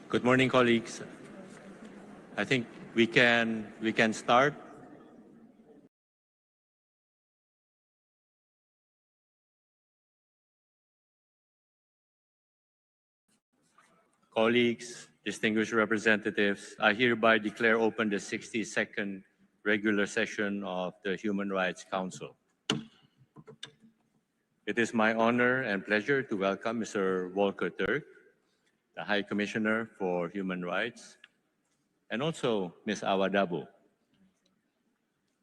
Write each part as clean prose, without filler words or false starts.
Good morning, colleagues. I think we can start. Colleagues, distinguished representatives, I hereby declare open the 62nd regular session of the Human Rights Council. It is my honor and pleasure to welcome Mr. Volker Türk, the High Commissioner for Human Rights, and also Ms. Awa Dabo,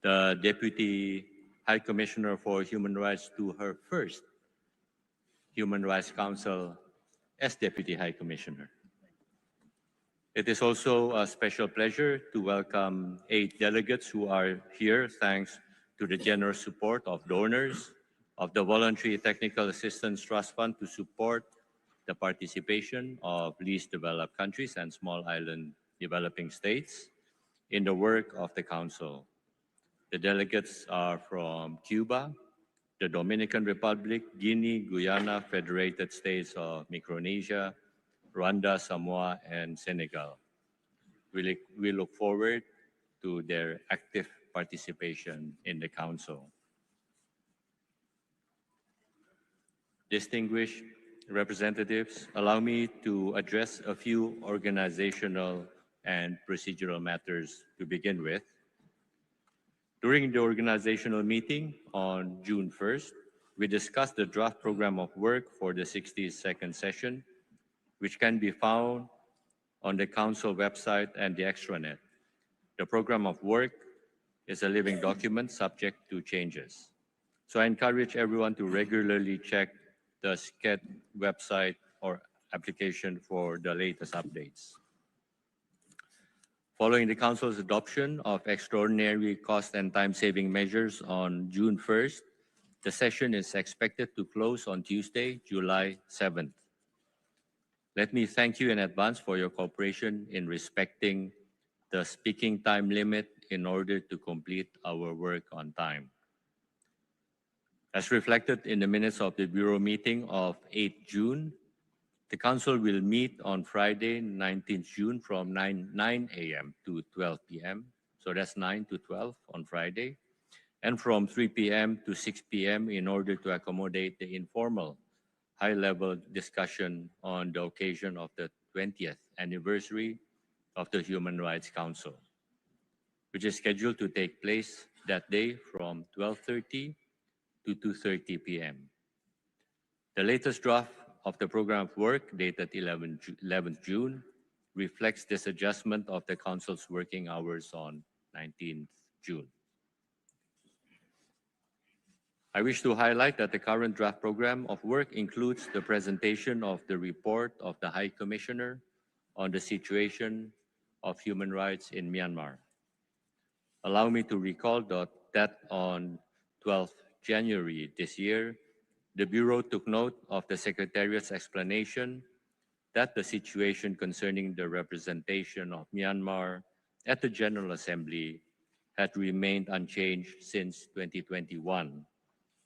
the Deputy High Commissioner for Human Rights, to her first Human Rights Council as Deputy High Commissioner. It is also a special pleasure to welcome 8 delegates who are here thanks to the generous support of donors of the Voluntary Technical Assistance Trust Fund to support the participation of least developed countries and small island developing states in the work of the Council. The delegates are from Cuba, the Dominican Republic, Guinea, Guyana, Federated States of Micronesia, Rwanda, Samoa, and Senegal. We look forward to their active participation in the Council. Distinguished representatives, allow me to address a few organizational and procedural matters to begin with. During the organizational meeting on June 1st, we discussed the draft program of work for the 62nd session, which can be found on the Council website and the extranet. The program of work is a living document subject to changes. So I encourage everyone to regularly check the SCED website or application for the latest updates. Following the Council's adoption of extraordinary cost and time-saving measures on June 1st, the session is expected to close on Tuesday, July 7th. Let me thank you in advance for your cooperation in respecting the speaking time limit in order to complete our work on time. As reflected in the minutes of the Bureau meeting of 8 June, the Council will meet on Friday, 19th June from 9 a.m. to 12 p.m. So that's 9 to 12 on Friday, and from 3 p.m. to 6 p.m. in order to accommodate the informal high-level discussion on the occasion of the 20th anniversary of the Human Rights Council, which is scheduled to take place that day from 12:30 to 2:30 p.m. The latest draft of the program of work dated 11th June reflects this adjustment of the Council's working hours on 19th June. I wish to highlight that the current draft program of work includes the presentation of the report of the High Commissioner on the situation of human rights in Myanmar. Allow me to recall that on 12th January this year, the Bureau took note of the Secretariat's explanation that the situation concerning the representation of Myanmar at the General Assembly had remained unchanged since 2021.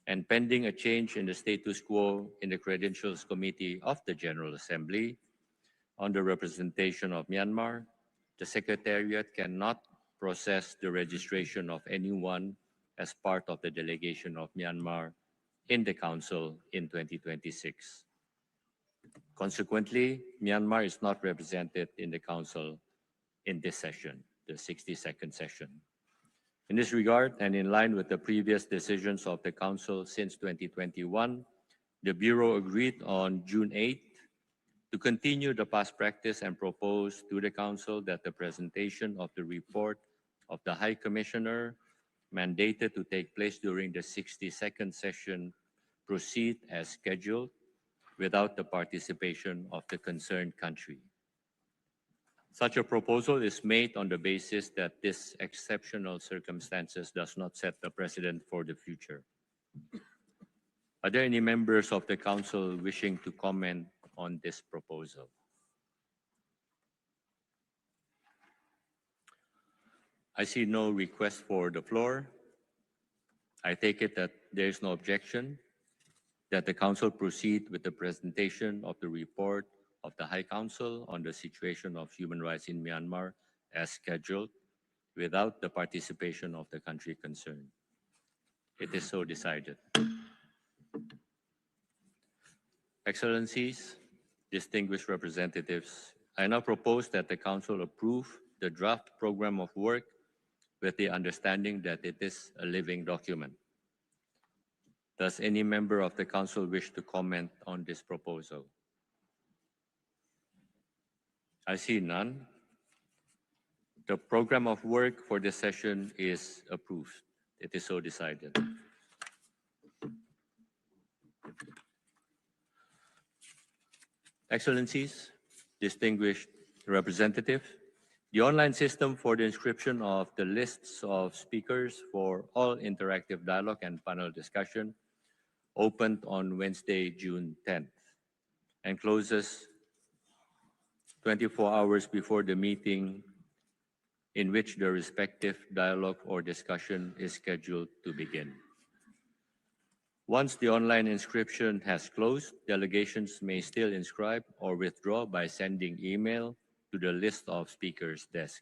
And pending a change in the status quo in the Credentials Committee of the General Assembly on the representation of Myanmar, the Secretariat cannot process the registration of anyone as part of the delegation of Myanmar in the Council in 2026. Consequently, Myanmar is not represented in the Council in this session, the 62nd session. In this regard, and in line with the previous decisions of the Council since 2021, the Bureau agreed on June 8th to continue the past practice and propose to the Council that the presentation of the report of the High Commissioner mandated to take place during the 62nd session proceed as scheduled without the participation of the concerned country. Such a proposal is made on the basis that this exceptional circumstances does not set the precedent for the future. Are there any members of the Council wishing to comment on this proposal? I see no request for the floor. I take it that there is no objection, that the Council proceed with the presentation of the report of the High Council on the situation of human rights in Myanmar as scheduled without the participation of the country concerned. It is so decided. Excellencies, distinguished representatives, I now propose that the Council approve the draft program of work with the understanding that it is a living document. Does any member of the Council wish to comment on this proposal? I see none. The program of work for this session is approved. It is so decided. Excellencies, distinguished representative, the online system for the inscription of the lists of speakers for all interactive dialogue and panel discussion opened on Wednesday, June 10th, and closes 24 hours before the meeting in which the respective dialogue or discussion is scheduled to begin. Once the online inscription has closed, delegations may still inscribe or withdraw by sending email to the list of speakers desk.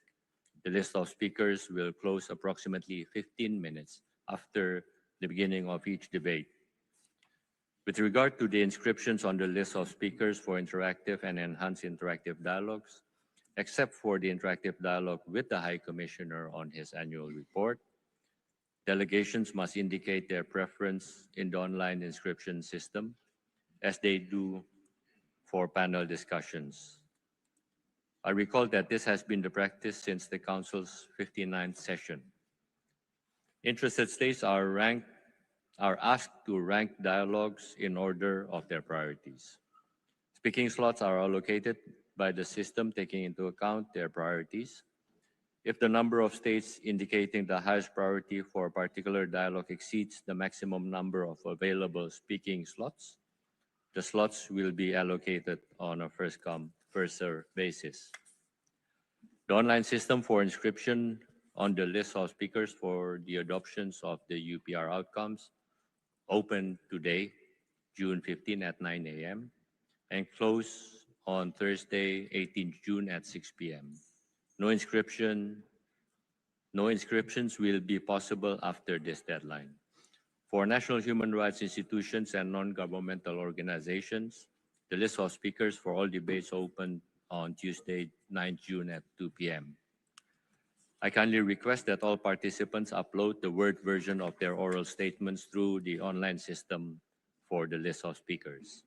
The list of speakers will close approximately 15 minutes after the beginning of each debate. With regard to the inscriptions on the list of speakers for interactive and enhanced interactive dialogues, except for the interactive dialogue with the High Commissioner on his annual report, delegations must indicate their preference in the online inscription system, as they do for panel discussions. I recall that this has been the practice since the Council's 59th session. Interested states are asked to rank dialogues in order of their priorities. Speaking slots are allocated by the system taking into account their priorities. If the number of states indicating the highest priority for a particular dialogue exceeds the maximum number of available speaking slots, the slots will be allocated on a first-come, first-served basis. The online system for inscription on the list of speakers for the adoptions of the UPR outcomes opened today, June 15 at 9 a.m. and close on Thursday, 18 June at 6 p.m. No inscriptions will be possible after this deadline. For national human rights institutions and non-governmental organizations, the list of speakers for all debates opened on Tuesday, 9 June at 2 p.m. I kindly request that all participants upload the Word version of their oral statements through the online system for the list of speakers.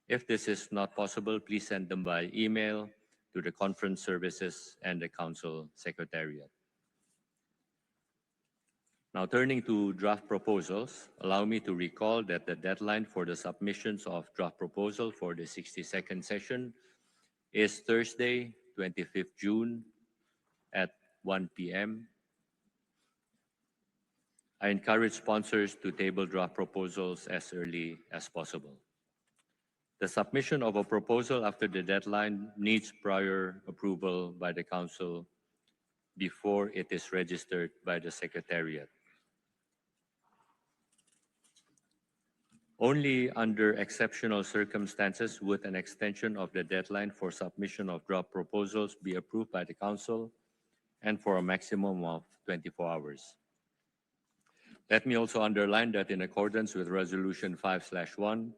If this is not possible, please send them by email to the conference services and the Council Secretariat. Now, turning to draft proposals, allow me to recall that the deadline for the submissions of draft proposal for the 62nd session is Thursday, 25th June at 1 p.m. I encourage sponsors to table draft proposals as early as possible. The submission of a proposal after the deadline needs prior approval by the Council before it is registered by the Secretariat. Only under exceptional circumstances would an extension of the deadline for submission of draft proposals be approved by the Council, and for a maximum of 24 hours. Let me also underline that in accordance with Resolution 5/1,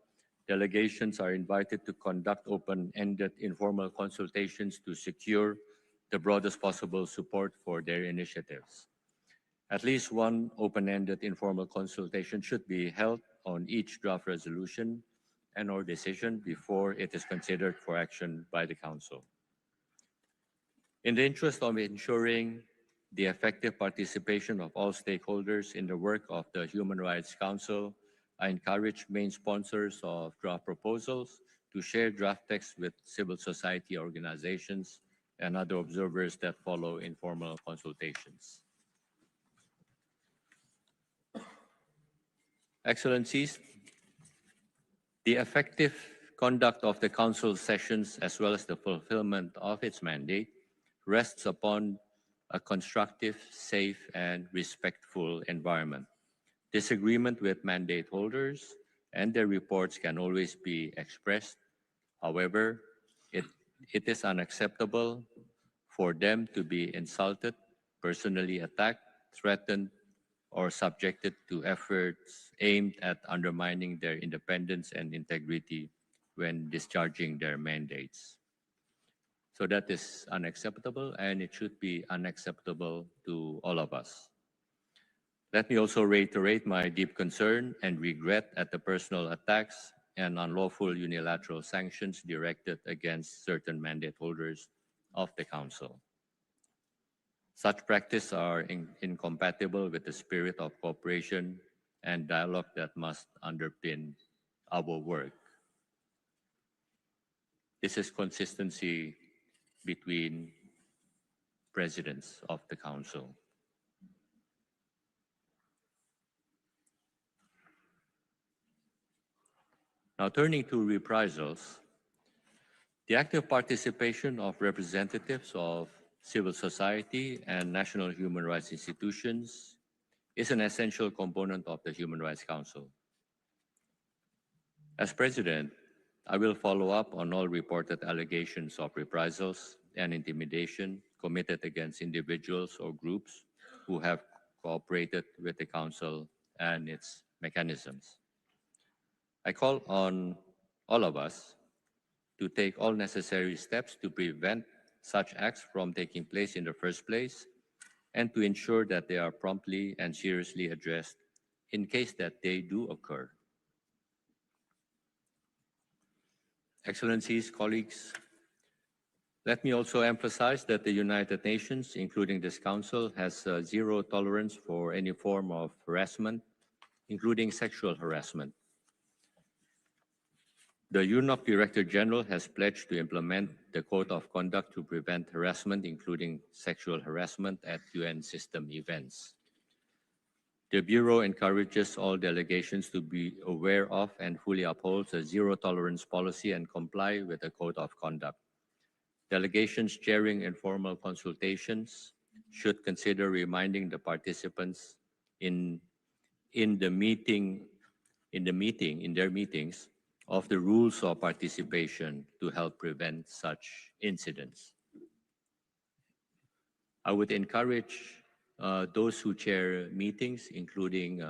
delegations are invited to conduct open-ended informal consultations to secure the broadest possible support for their initiatives. At least one open-ended informal consultation should be held on each draft resolution and/or decision before it is considered for action by the Council. In the interest of ensuring the effective participation of all stakeholders in the work of the Human Rights Council, I encourage main sponsors of draft proposals to share draft text with civil society organizations and other observers that follow informal consultations. Excellencies, the effective conduct of the Council sessions as well as the fulfillment of its mandate rests upon a constructive, safe, and respectful environment. Disagreement with mandate holders and their reports can always be expressed. However, It is unacceptable for them to be insulted, personally attacked, threatened, or subjected to efforts aimed at undermining their independence and integrity when discharging their mandates. So that is unacceptable, and it should be unacceptable to all of us. Let me also reiterate my deep concern and regret at the personal attacks and unlawful unilateral sanctions directed against certain mandate holders of the Council. Such practices are incompatible with the spirit of cooperation and dialogue that must underpin our work. This is consistency between presidents of the Council. Now, turning to reprisals, the active participation of representatives of civil society and national human rights institutions is an essential component of the Human Rights Council. As President, I will follow up on all reported allegations of reprisals and intimidation committed against individuals or groups who have cooperated with the Council and its mechanisms. I call on all of us to take all necessary steps to prevent such acts from taking place in the first place and to ensure that they are promptly and seriously addressed in case that they do occur. Excellencies, colleagues, let me also emphasize that the United Nations, including this Council, has zero tolerance for any form of harassment, including sexual harassment. The UNOC Director General has pledged to implement the Code of Conduct to prevent harassment, including sexual harassment at UN system events. The Bureau encourages all delegations to be aware of and fully uphold a zero-tolerance policy and comply with the Code of Conduct. Delegations chairing informal consultations should consider reminding the participants in their meetings of the rules of participation to help prevent such incidents. I would encourage those who chair meetings, including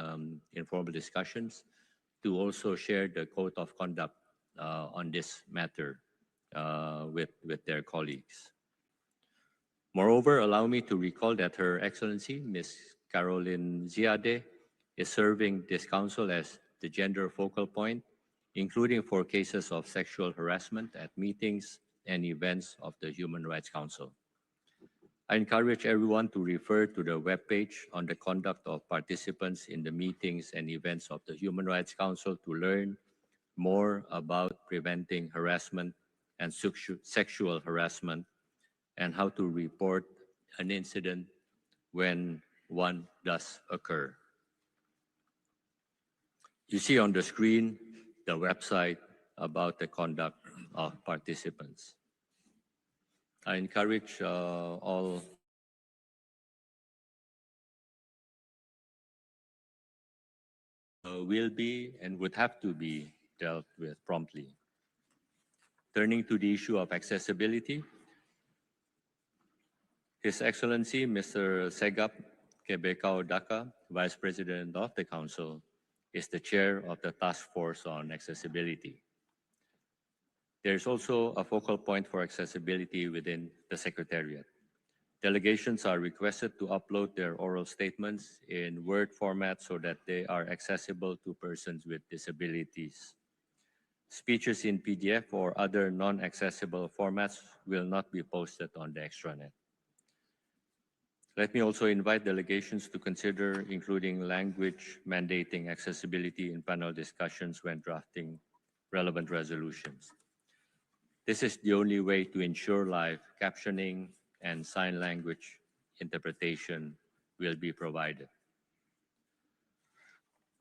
informal discussions, to also share the code of conduct on this matter with their colleagues. Moreover, allow me to recall that Her Excellency, Ms. Caroline Ziade, is serving this council as the gender focal point, including for cases of sexual harassment at meetings and events of the Human Rights Council. I encourage everyone to refer to the webpage on the conduct of participants in the meetings and events of the Human Rights Council to learn more about preventing harassment and sexual harassment and how to report an incident when one does occur. You see on the screen the website about the conduct of participants. I encourage all will be and would have to be dealt with promptly. Turning to the issue of accessibility, His Excellency Mr. Segap Kebekao Daka, Vice President of the Council, is the chair of the Task Force on Accessibility. There is also a focal point for accessibility within the Secretariat. Delegations are requested to upload their oral statements in Word format so that they are accessible to persons with disabilities. Speeches in PDF or other non-accessible formats will not be posted on the extranet. Let me also invite delegations to consider including language mandating accessibility in panel discussions when drafting relevant resolutions. This is the only way to ensure live captioning and sign language interpretation will be provided.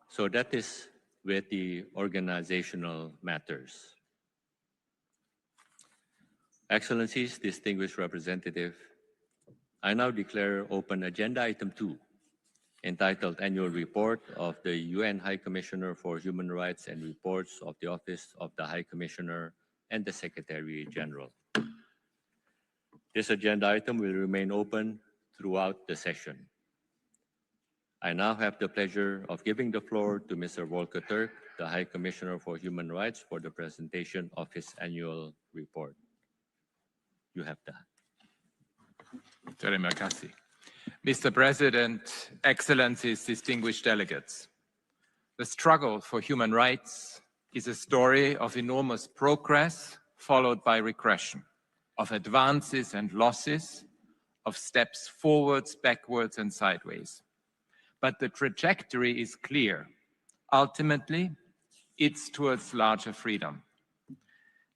So that is with the organizational matters. Excellencies, distinguished representative, I now declare open agenda item 2, entitled Annual Report of the UN High Commissioner for Human Rights and Reports of the Office of the High Commissioner and the Secretary General. This agenda item will remain open throughout the session. I now have the pleasure of giving the floor to Mr. Volker Türk, the High Commissioner for Human Rights, for the presentation of his annual report. You have that. Terima kasih. Mr. President, Excellencies, distinguished delegates. The struggle for human rights is a story of enormous progress followed by regression, of advances and losses, of steps forwards, backwards, and sideways. But the trajectory is clear. Ultimately, it's towards larger freedom.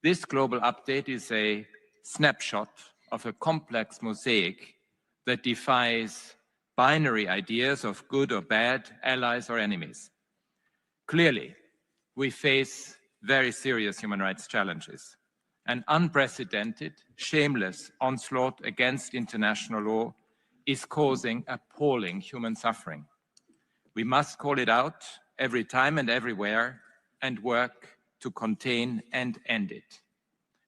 This global update is a snapshot of a complex mosaic that defies binary ideas of good or bad, allies or enemies. Clearly, we face very serious human rights challenges. An unprecedented, shameless onslaught against international law is causing appalling human suffering. We must call it out every time and everywhere and work to contain and end it.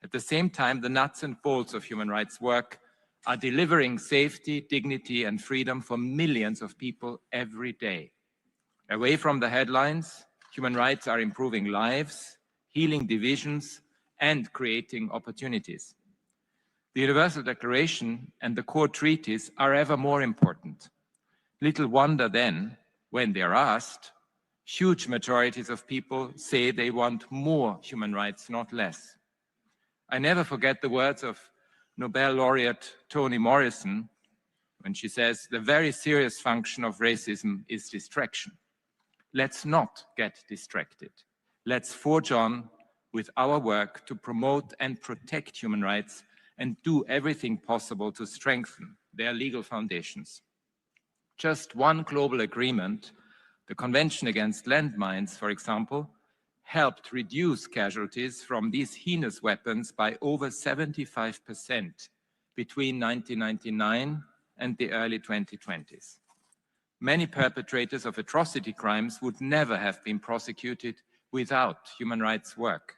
At the same time, the nuts and bolts of human rights work are delivering safety, dignity, and freedom for millions of people every day. Away from the headlines, human rights are improving lives, healing divisions, and creating opportunities. The Universal Declaration and the core treaties are ever more important. Little wonder then, when they are asked, huge majorities of people say they want more human rights, not less. I never forget the words of Nobel laureate Toni Morrison when she says, "The very serious function of racism is distraction." Let's not get distracted. Let's forge on with our work to promote and protect human rights and do everything possible to strengthen their legal foundations. Just one global agreement, the Convention Against Landmines, for example, helped reduce casualties from these heinous weapons by over 75% between 1999 and the early 2020s. Many perpetrators of atrocity crimes would never have been prosecuted without human rights work.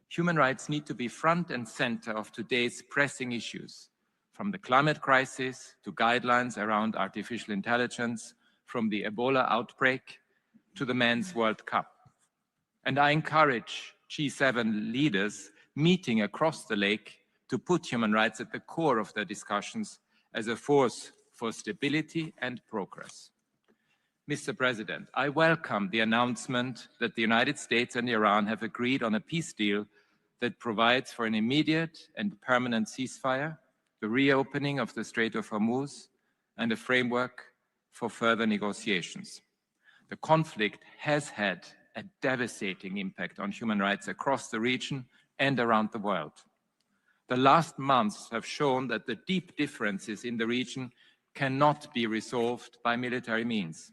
Human rights need to be front and center of today's pressing issues, from the climate crisis to guidelines around artificial intelligence, from the Ebola outbreak to the Men's World Cup. And I encourage G7 leaders meeting across the lake to put human rights at the core of their discussions as a force for stability and progress. Mr. President, I welcome the announcement that the United States and Iran have agreed on a peace deal that provides for an immediate and permanent ceasefire, the reopening of the Strait of Hormuz, and a framework for further negotiations. The conflict has had a devastating impact on human rights across the region and around the world. The last months have shown that the deep differences in the region cannot be resolved by military means.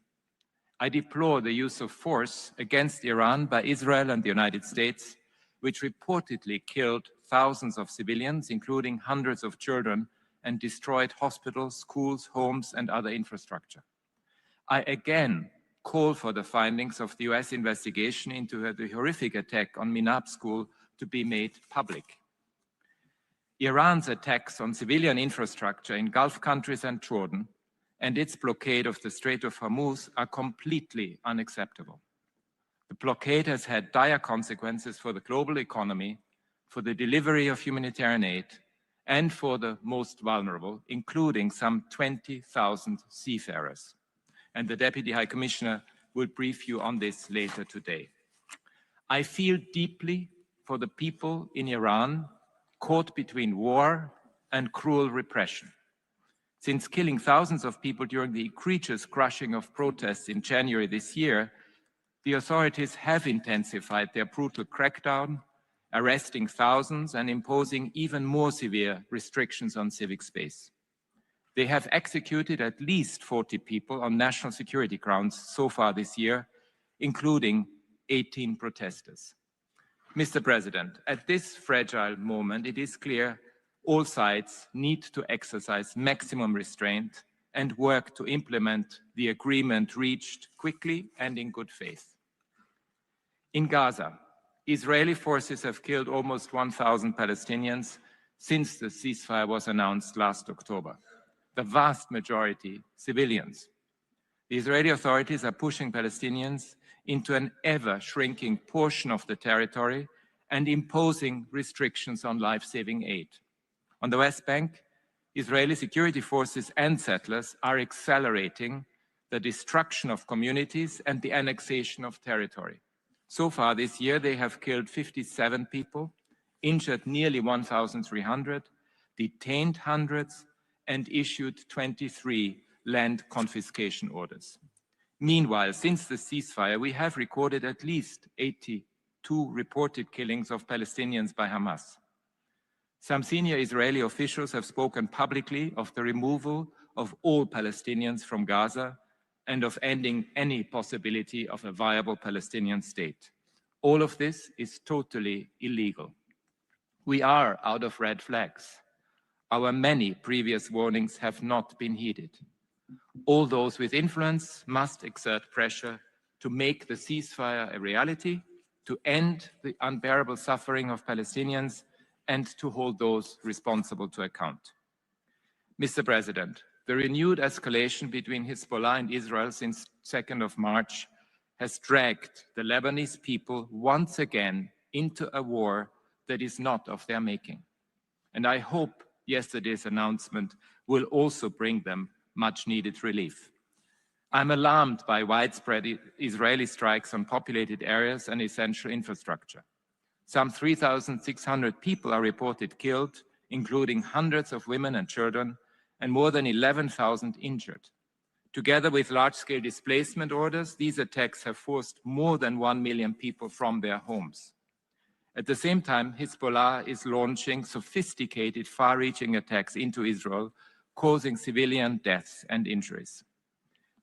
I deplore the use of force against Iran by Israel and the United States, which reportedly killed thousands of civilians, including hundreds of children, and destroyed hospitals, schools, homes, and other infrastructure. I again call for the findings of the US investigation into the horrific attack on Minab School to be made public. Iran's attacks on civilian infrastructure in Gulf countries and Jordan and its blockade of the Strait of Hormuz are completely unacceptable. The blockade has had dire consequences for the global economy, for the delivery of humanitarian aid, and for the most vulnerable, including some 20,000 seafarers. And the Deputy High Commissioner will brief you on this later today. I feel deeply for the people in Iran caught between war and cruel repression. Since killing thousands of people during the egregious crushing of protests in January this year, the authorities have intensified their brutal crackdown, arresting thousands and imposing even more severe restrictions on civic space. They have executed at least 40 people on national security grounds so far this year, including 18 protesters. Mr. President, at this fragile moment, it is clear all sides need to exercise maximum restraint and work to implement the agreement reached quickly and in good faith. In Gaza, Israeli forces have killed almost 1,000 Palestinians since the ceasefire was announced last October. The vast majority civilians. The Israeli authorities are pushing Palestinians into an ever-shrinking portion of the territory and imposing restrictions on life-saving aid. On the West Bank, Israeli security forces and settlers are accelerating the destruction of communities and the annexation of territory. So far this year, they have killed 57 people, injured nearly 1,300, detained hundreds, and issued 23 land confiscation orders. Meanwhile, since the ceasefire, we have recorded at least 82 reported killings of Palestinians by Hamas. Some senior Israeli officials have spoken publicly of the removal of all Palestinians from Gaza and of ending any possibility of a viable Palestinian state. All of this is totally illegal. We are out of red flags. Our many previous warnings have not been heeded. All those with influence must exert pressure to make the ceasefire a reality, to end the unbearable suffering of Palestinians, and to hold those responsible to account. Mr. President, the renewed escalation between Hezbollah and Israel since 2nd of March has dragged the Lebanese people once again into a war that is not of their making. And I hope yesterday's announcement will also bring them much needed relief. I'm alarmed by widespread Israeli strikes on populated areas and essential infrastructure. Some 3,600 people are reported killed, including hundreds of women and children, and more than 11,000 injured. Together with large-scale displacement orders, these attacks have forced more than 1 million people from their homes. At the same time, Hezbollah is launching sophisticated, far-reaching attacks into Israel, causing civilian deaths and injuries.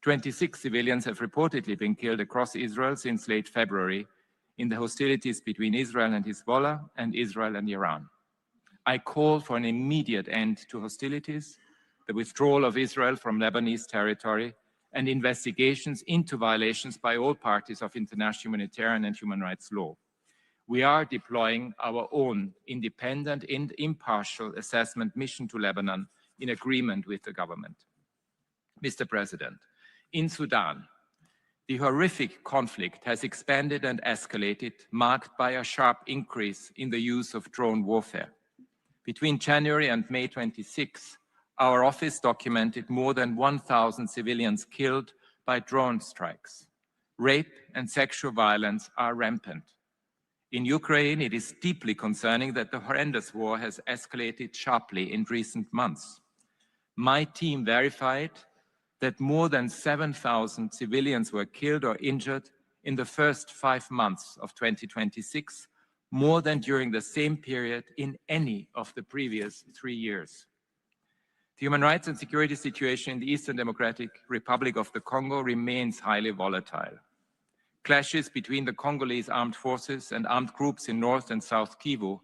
26 civilians have reportedly been killed across Israel since late February in the hostilities between Israel and Hezbollah and Israel and Iran. I call for an immediate end to hostilities, the withdrawal of Israel from Lebanese territory, and investigations into violations by all parties of international humanitarian and human rights law. We are deploying our own independent and impartial assessment mission to Lebanon in agreement with the government. Mr. President, in Sudan, the horrific conflict has expanded and escalated, marked by a sharp increase in the use of drone warfare. Between January and May 26, our office documented more than 1,000 civilians killed by drone strikes. Rape and sexual violence are rampant. In Ukraine, it is deeply concerning that the horrendous war has escalated sharply in recent months. My team verified that more than 7,000 civilians were killed or injured in the first 5 months of 2026, more than during the same period in any of the previous 3 years. The human rights and security situation in the Eastern Democratic Republic of the Congo remains highly volatile. Clashes between the Congolese armed forces and armed groups in North and South Kivu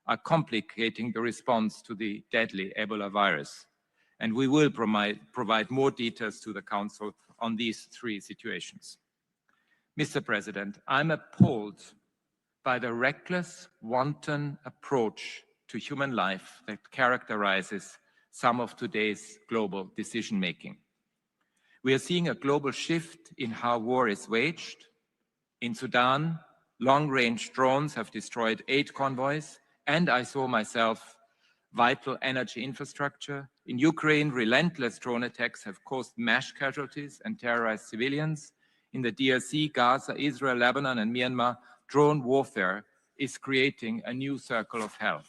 are complicating the response to the deadly Ebola virus. And we will provide more details to the Council on these 3 situations. Mr. President, I'm appalled by the reckless, wanton approach to human life that characterizes some of today's global decision-making. We are seeing a global shift in how war is waged. In Sudan, long-range drones have destroyed 8 convoys, and I saw myself vital energy infrastructure. In Ukraine, relentless drone attacks have caused mass casualties and terrorized civilians. In the DRC, Gaza, Israel, Lebanon, and Myanmar, drone warfare is creating a new circle of hell.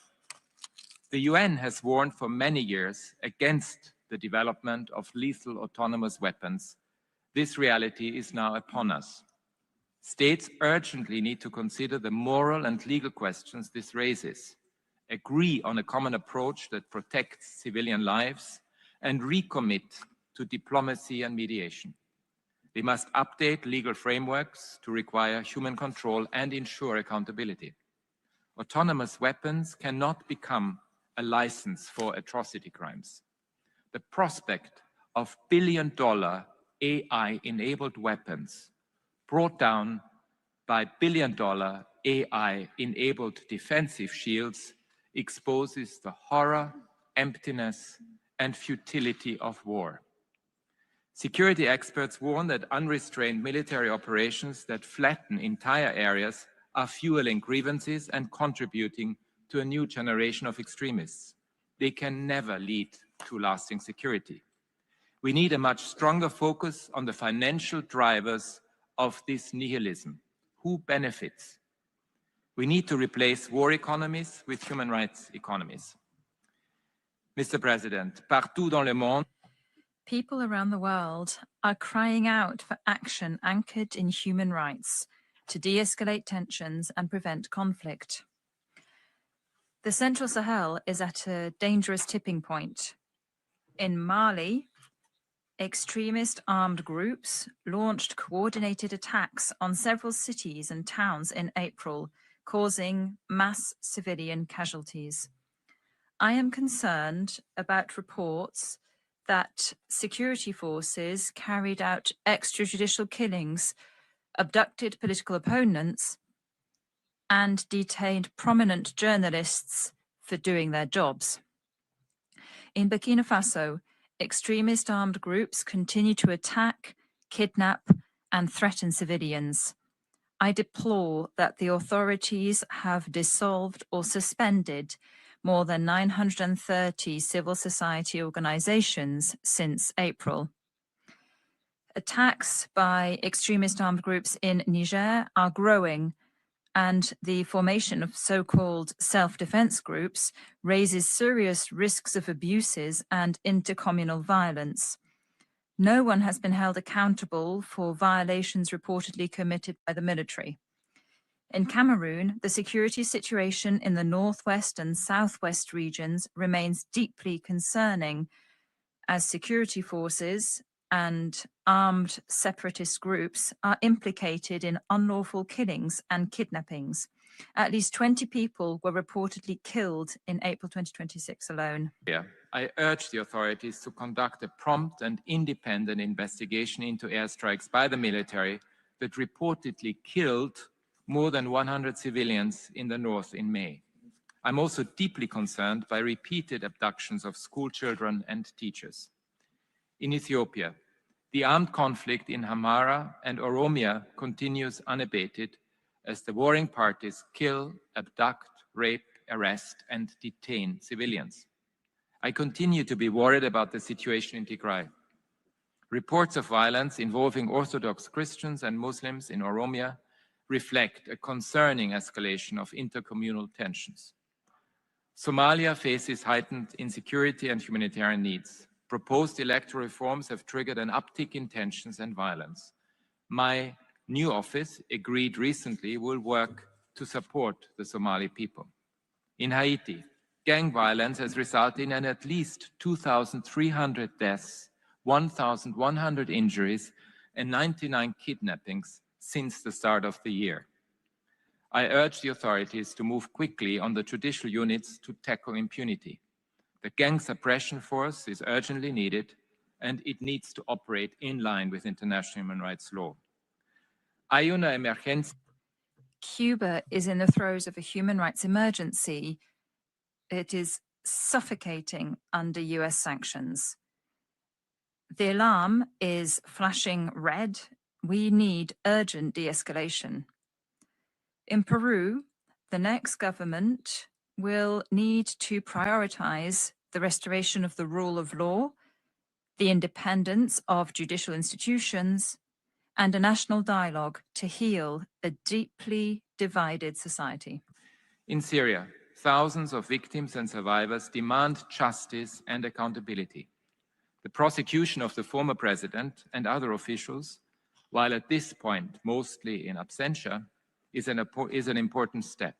The UN has warned for many years against the development of lethal autonomous weapons. This reality is now upon us. States urgently need to consider the moral and legal questions this raises, agree on a common approach that protects civilian lives, and recommit to diplomacy and mediation. They must update legal frameworks to require human control and ensure accountability. Autonomous weapons cannot become a license for atrocity crimes. The prospect of billion-dollar AI-enabled weapons brought down by billion-dollar AI-enabled defensive shields exposes the horror, emptiness, and futility of war. Security experts warn that unrestrained military operations that flatten entire areas are fueling grievances and contributing to a new generation of extremists. They can never lead to lasting security. We need a much stronger focus on the financial drivers of this nihilism. Who benefits? We need to replace war economies with human rights economies. Mr. President, partout dans le monde, people around the world are crying out for action anchored in human rights to de-escalate tensions and prevent conflict. The Central Sahel is at a dangerous tipping point. In Mali, extremist armed groups launched coordinated attacks on several cities and towns in April, causing mass civilian casualties. I am concerned about reports that security forces carried out extrajudicial killings, abducted political opponents, and detained prominent journalists for doing their jobs. In Burkina Faso, extremist armed groups continue to attack, kidnap, and threaten civilians. I deplore that the authorities have dissolved or suspended more than 930 civil society organizations since April. Attacks by extremist armed groups in Niger are growing, and the formation of so-called self-defense groups raises serious risks of abuses and intercommunal violence. No one has been held accountable for violations reportedly committed by the military. In Cameroon, the security situation in the northwest and southwest regions remains deeply concerning as security forces and armed separatist groups are implicated in unlawful killings and kidnappings. At least 20 people were reportedly killed in April 2026 alone. I urge the authorities to conduct a prompt and independent investigation into airstrikes by the military that reportedly killed more than 100 civilians in the north in May. I'm also deeply concerned by repeated abductions of school children and teachers. In Ethiopia, the armed conflict in Amhara and Oromia continues unabated as the warring parties kill, abduct, rape, arrest, and detain civilians. I continue to be worried about the situation in Tigray. Reports of violence involving Orthodox Christians and Muslims in Oromia reflect a concerning escalation of intercommunal tensions. Somalia faces heightened insecurity and humanitarian needs. Proposed electoral reforms have triggered an uptick in tensions and violence. My new office agreed recently will work to support the Somali people. In Haiti, gang violence has resulted in at least 2,300 deaths, 1,100 injuries, and 99 kidnappings since the start of the year. I urge the authorities to move quickly on the judicial units to tackle impunity. The gang suppression force is urgently needed, and it needs to operate in line with international human rights law. Hay una emergencia. Cuba is in the throes of a human rights emergency. It is suffocating under US sanctions. The alarm is flashing red. We need urgent de-escalation. In Peru, the next government will need to prioritize the restoration of the rule of law, the independence of judicial institutions, and a national dialogue to heal a deeply divided society. In Syria, thousands of victims and survivors demand justice and accountability. The prosecution of the former president and other officials, while at this point mostly in absentia, is an important step.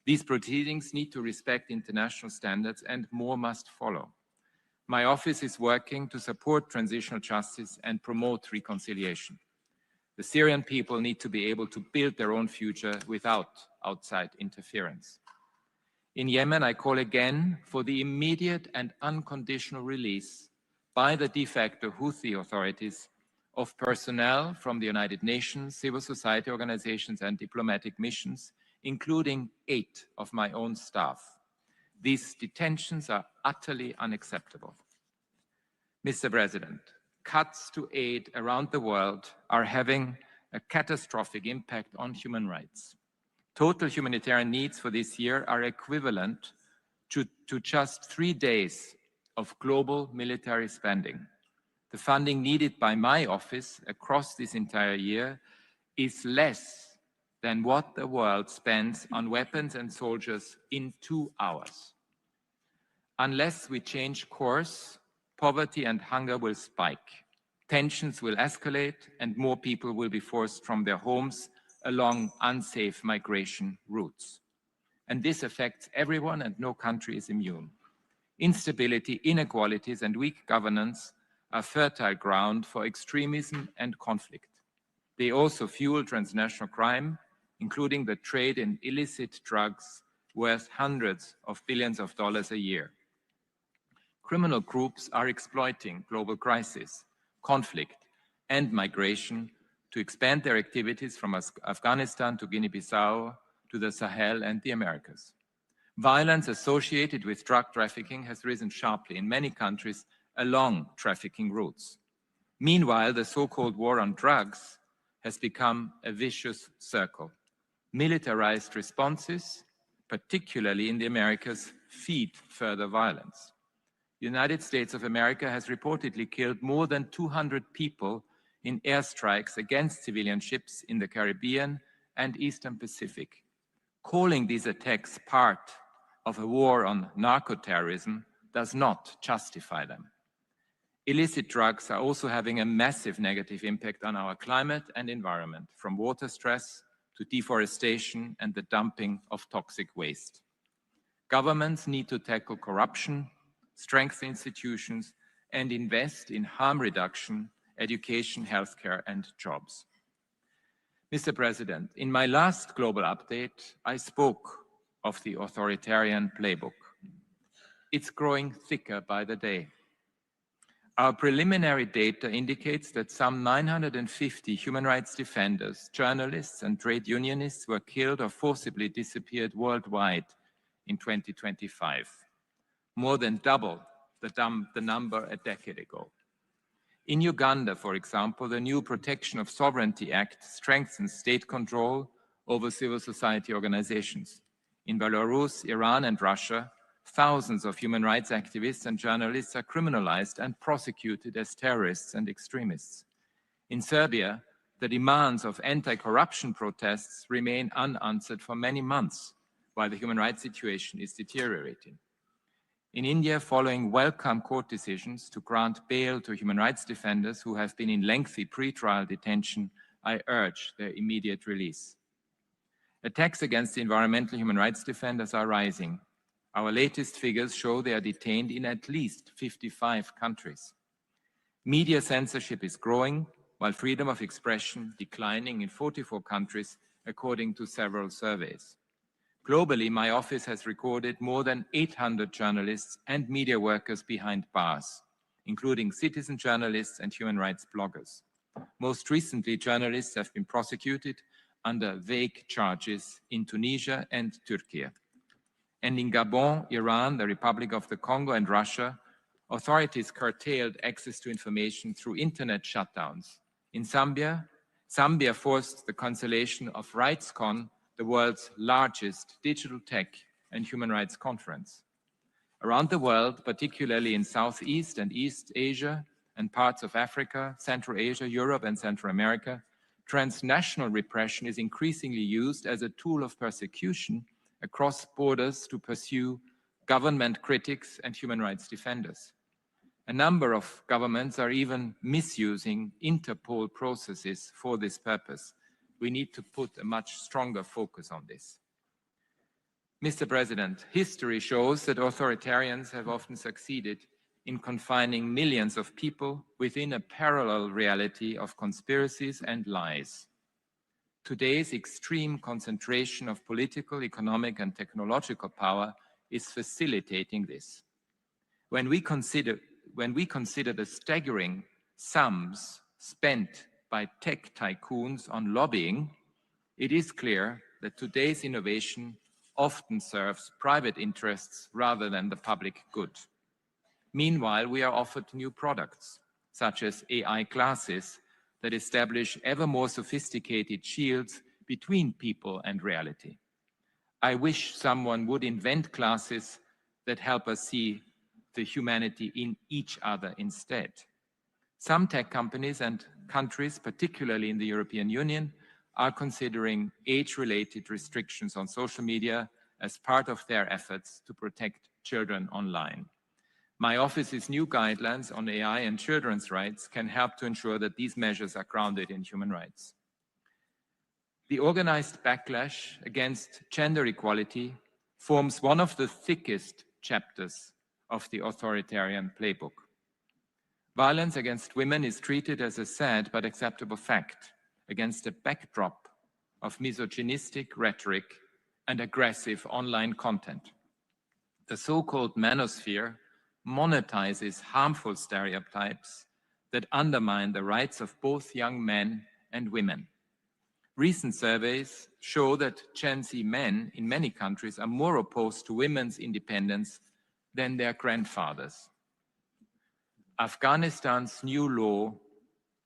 These proceedings need to respect international standards, and more must follow. My office is working to support transitional justice and promote reconciliation. The Syrian people need to be able to build their own future without outside interference. In Yemen, I call again for the immediate and unconditional release by the de facto Houthi authorities of personnel from the United Nations, civil society organizations, and diplomatic missions, including 8 of my own staff. These detentions are utterly unacceptable. Mr. President, cuts to aid around the world are having a catastrophic impact on human rights. Total humanitarian needs for this year are equivalent to just 3 days of global military spending. The funding needed by my office across this entire year is less than what the world spends on weapons and soldiers in 2 hours. Unless we change course, poverty and hunger will spike. Tensions will escalate and more people will be forced from their homes along unsafe migration routes. And this affects everyone and no country is immune. Instability, inequalities, and weak governance are fertile ground for extremism and conflict. They also fuel transnational crime, including the trade in illicit drugs worth hundreds of billions of dollars a year. Criminal groups are exploiting global crisis, conflict, and migration to expand their activities from Afghanistan to Guinea-Bissau to the Sahel and the Americas. Violence associated with drug trafficking has risen sharply in many countries along trafficking routes. Meanwhile, the so-called war on drugs has become a vicious circle. Militarized responses, particularly in the Americas, feed further violence. The United States of America has reportedly killed more than 200 people in airstrikes against civilian ships in the Caribbean and Eastern Pacific. Calling these attacks part of a war on narco-terrorism does not justify them. Illicit drugs are also having a massive negative impact on our climate and environment, from water stress to deforestation and the dumping of toxic waste. Governments need to tackle corruption, strengthen institutions, and invest in harm reduction, education, healthcare, and jobs. Mr. President, in my last global update, I spoke of the authoritarian playbook. It's growing thicker by the day. Our preliminary data indicates that some 950 human rights defenders, journalists, and trade unionists were killed or forcibly disappeared worldwide in 2025, more than double the number a decade ago. In Uganda, for example, the new Protection of Sovereignty Act strengthens state control over civil society organizations. In Belarus, Iran, and Russia, thousands of human rights activists and journalists are criminalized and prosecuted as terrorists and extremists. In Serbia, the demands of anti-corruption protests remain unanswered for many months, while the human rights situation is deteriorating. In India, following welcome court decisions to grant bail to human rights defenders who have been in lengthy pre-trial detention, I urge their immediate release. Attacks against the environmental human rights defenders are rising. Our latest figures show they are detained in at least 55 countries. Media censorship is growing, while freedom of expression declining in 44 countries, according to several surveys. Globally, my office has recorded more than 800 journalists and media workers behind bars, including citizen journalists and human rights bloggers. Most recently, journalists have been prosecuted under vague charges in Tunisia and Turkey. And in Gabon, Iran, the Republic of the Congo, and Russia, authorities curtailed access to information through internet shutdowns. In Zambia forced the cancellation of RightsCon, the world's largest digital tech and human rights conference. Around the world, particularly in Southeast and East Asia and parts of Africa, Central Asia, Europe, and Central America, transnational repression is increasingly used as a tool of persecution across borders to pursue government critics and human rights defenders. A number of governments are even misusing Interpol processes for this purpose. We need to put a much stronger focus on this. Mr. President, history shows that authoritarians have often succeeded in confining millions of people within a parallel reality of conspiracies and lies. Today's extreme concentration of political, economic, and technological power is facilitating this. When we consider the staggering sums spent by tech tycoons on lobbying, it is clear that today's innovation often serves private interests rather than the public good. Meanwhile, we are offered new products, such as AI classes that establish ever more sophisticated shields between people and reality. I wish someone would invent classes that help us see the humanity in each other instead. Some tech companies and countries, particularly in the European Union, are considering age-related restrictions on social media as part of their efforts to protect children online. My office's new guidelines on AI and children's rights can help to ensure that these measures are grounded in human rights. The organized backlash against gender equality forms one of the thickest chapters of the authoritarian playbook. Violence against women is treated as a sad but acceptable fact against a backdrop of misogynistic rhetoric and aggressive online content. The so-called manosphere monetizes harmful stereotypes that undermine the rights of both young men and women. Recent surveys show that Gen Z men in many countries are more opposed to women's independence than their grandfathers. Afghanistan's new law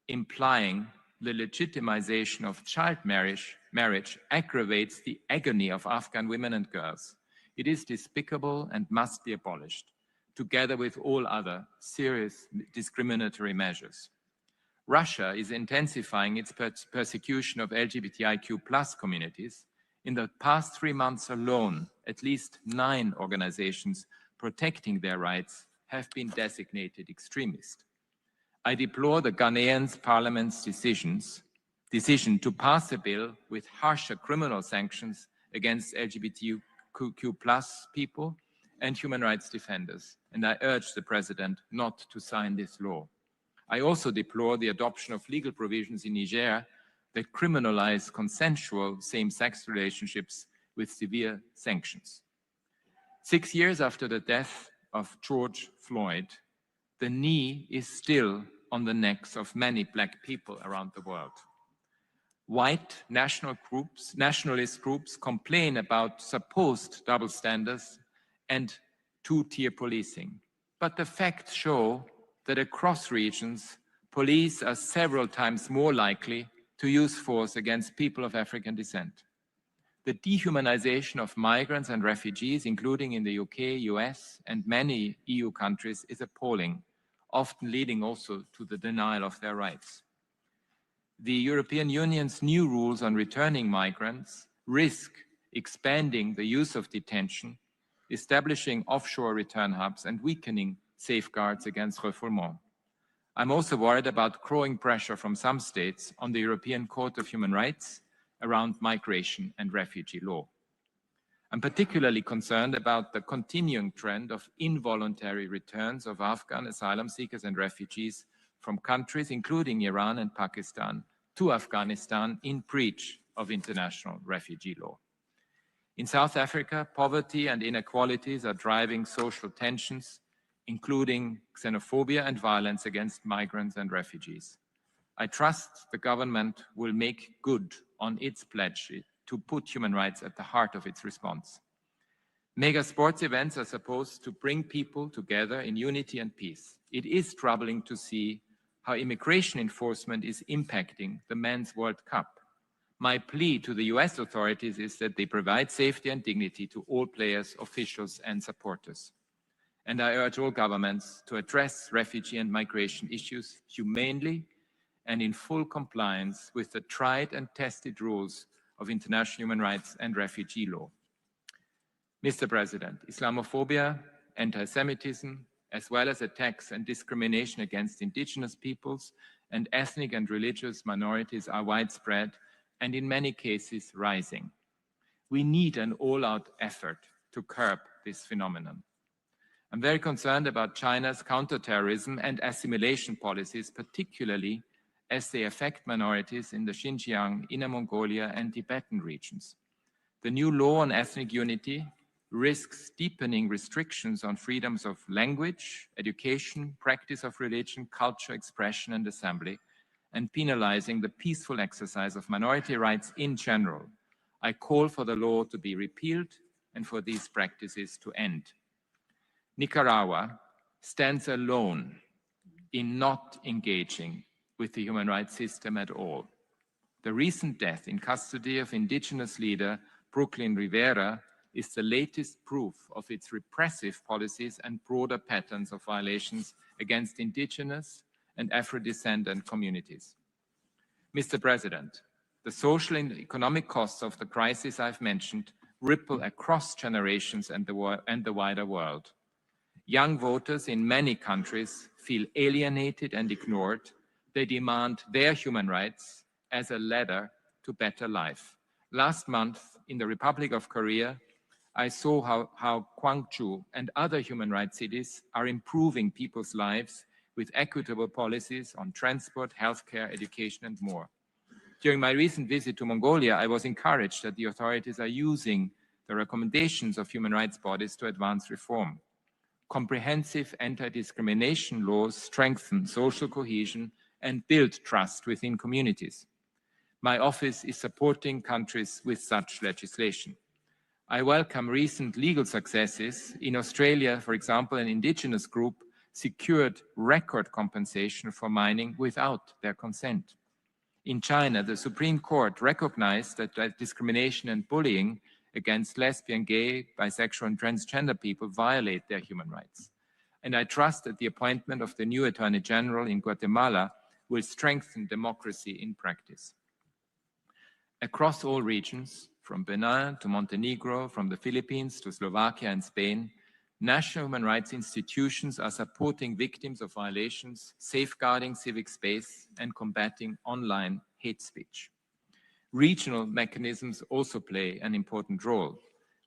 implying the legitimization of child marriage aggravates the agony of Afghan women and girls. It is despicable and must be abolished, together with all other serious discriminatory measures. Russia is intensifying its persecution of LGBTIQ+ communities. In the past 3 months alone, at least 9 organizations protecting their rights have been designated extremist. I deplore the Ghanaian parliament's decision to pass a bill with harsher criminal sanctions against LGBTQ+ people and human rights defenders, and I urge the president not to sign this law. I also deplore the adoption of legal provisions in Niger that criminalize consensual same-sex relationships with severe sanctions. 6 years after the death of George Floyd, the knee is still on the necks of many Black people around the world. White nationalist groups complain about supposed double standards and two-tier policing. But the facts show that across regions, police are several times more likely to use force against people of African descent. The dehumanization of migrants and refugees, including in the UK, US, and many EU countries, is appalling, often leading also to the denial of their rights. The European Union's new rules on returning migrants risk expanding the use of detention, establishing offshore return hubs, and weakening safeguards against refoulement. I'm also worried about growing pressure from some states on the European Court of Human Rights around migration and refugee law. I'm particularly concerned about the continuing trend of involuntary returns of Afghan asylum seekers and refugees from countries, including Iran and Pakistan, to Afghanistan in breach of international refugee law. In South Africa, poverty and inequalities are driving social tensions, including xenophobia and violence against migrants and refugees. I trust the government will make good on its pledge to put human rights at the heart of its response. Mega sports events are supposed to bring people together in unity and peace. It is troubling to see how immigration enforcement is impacting the Men's World Cup. My plea to the US authorities is that they provide safety and dignity to all players, officials, and supporters. And I urge all governments to address refugee and migration issues humanely and in full compliance with the tried and tested rules of international human rights and refugee law. Mr. President, Islamophobia, anti-Semitism, as well as attacks and discrimination against indigenous peoples and ethnic and religious minorities are widespread and in many cases rising. We need an all-out effort to curb this phenomenon. I'm very concerned about China's counterterrorism and assimilation policies, particularly as they affect minorities in the Xinjiang, Inner Mongolia, and Tibetan regions. The new law on ethnic unity risks deepening restrictions on freedoms of language, education, practice of religion, culture, expression, and assembly, and penalizing the peaceful exercise of minority rights in general. I call for the law to be repealed and for these practices to end. Nicaragua stands alone in not engaging with the human rights system at all. The recent death in custody of indigenous leader Brooklyn Rivera is the latest proof of its repressive policies and broader patterns of violations against indigenous and Afro-descendant communities. Mr. President, the social and economic costs of the crisis I've mentioned ripple across generations and the wider world. Young voters in many countries feel alienated and ignored. They demand their human rights as a ladder to better life. Last month, in the Republic of Korea, I saw how Gwangju and other human rights cities are improving people's lives with equitable policies on transport, healthcare, education, and more. During my recent visit to Mongolia, I was encouraged that the authorities are using the recommendations of human rights bodies to advance reform. Comprehensive anti-discrimination laws strengthen social cohesion and build trust within communities. My office is supporting countries with such legislation. I welcome recent legal successes. In Australia, for example, an indigenous group secured record compensation for mining without their consent. In China, the Supreme Court recognized that discrimination and bullying against lesbian, gay, bisexual, and transgender people violate their human rights. And I trust that the appointment of the new Attorney General in Guatemala will strengthen democracy in practice. Across all regions, from Benin to Montenegro, from the Philippines to Slovakia and Spain, national human rights institutions are supporting victims of violations, safeguarding civic space, and combating online hate speech. Regional mechanisms also play an important role.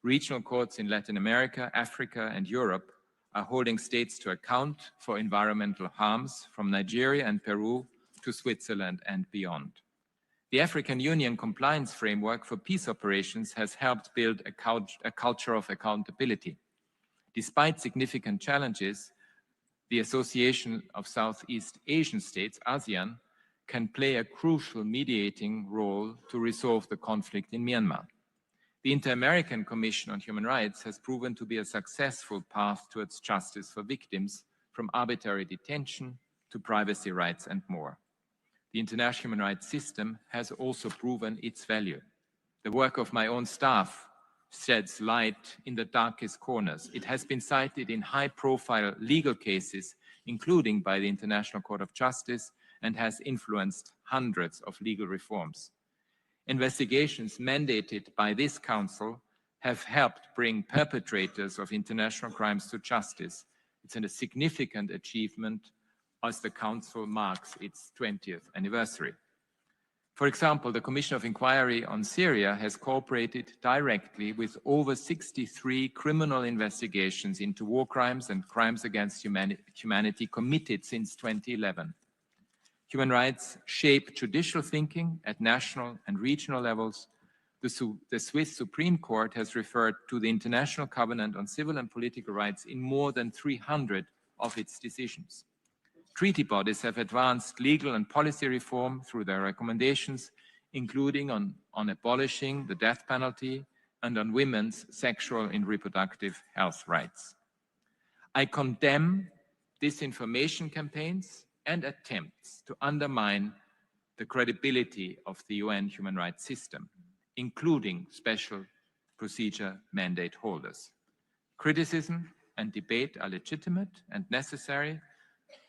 Regional courts in Latin America, Africa, and Europe are holding states to account for environmental harms from Nigeria and Peru to Switzerland and beyond. The African Union compliance framework for peace operations has helped build a culture of accountability. Despite significant challenges, the Association of Southeast Asian States, ASEAN, can play a crucial mediating role to resolve the conflict in Myanmar. The Inter-American Commission on Human Rights has proven to be a successful path towards justice for victims, from arbitrary detention to privacy rights and more. The international human rights system has also proven its value. The work of my own staff sheds light in the darkest corners. It has been cited in high-profile legal cases, including by the International Court of Justice, and has influenced hundreds of legal reforms. Investigations mandated by this Council have helped bring perpetrators of international crimes to justice. It's a significant achievement as the Council marks its 20th anniversary. For example, the Commission of Inquiry on Syria has cooperated directly with over 63 criminal investigations into war crimes and crimes against humanity committed since 2011. Human rights shape judicial thinking at national and regional levels. The Swiss Supreme Court has referred to the International Covenant on Civil and Political Rights in more than 300 of its decisions. Treaty bodies have advanced legal and policy reform through their recommendations, including on abolishing the death penalty and on women's sexual and reproductive health rights. I condemn disinformation campaigns and attempts to undermine the credibility of the UN human rights system, including special procedure mandate holders. Criticism and debate are legitimate and necessary.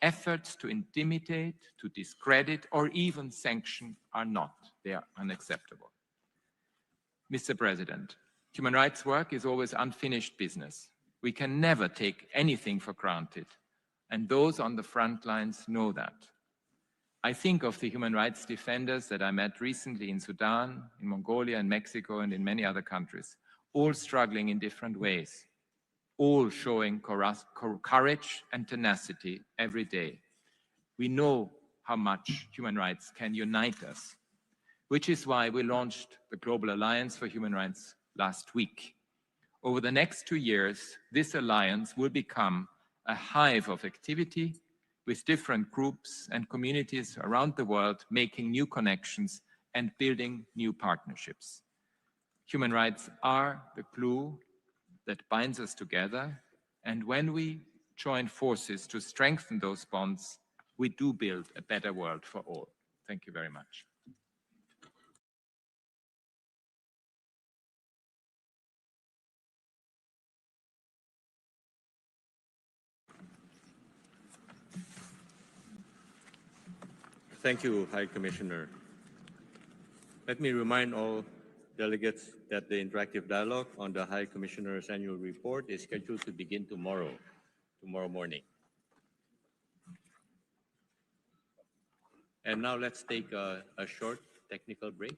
Efforts to intimidate, to discredit, or even sanction are not. They are unacceptable. Mr. President, human rights work is always unfinished business. We can never take anything for granted, and those on the front lines know that. I think of the human rights defenders that I met recently in Sudan, in Mongolia, in Mexico, and in many other countries, all struggling in different ways, all showing courage and tenacity every day. We know how much human rights can unite us, which is why we launched the Global Alliance for Human Rights last week. Over the next 2 years, this alliance will become a hive of activity with different groups and communities around the world making new connections and building new partnerships. Human rights are the glue that binds us together, and when we join forces to strengthen those bonds, we do build a better world for all. Thank you very much. Thank you, High Commissioner. Let me remind all delegates that the interactive dialogue on the High Commissioner's annual report is scheduled to begin tomorrow morning. And now let's take a short technical break.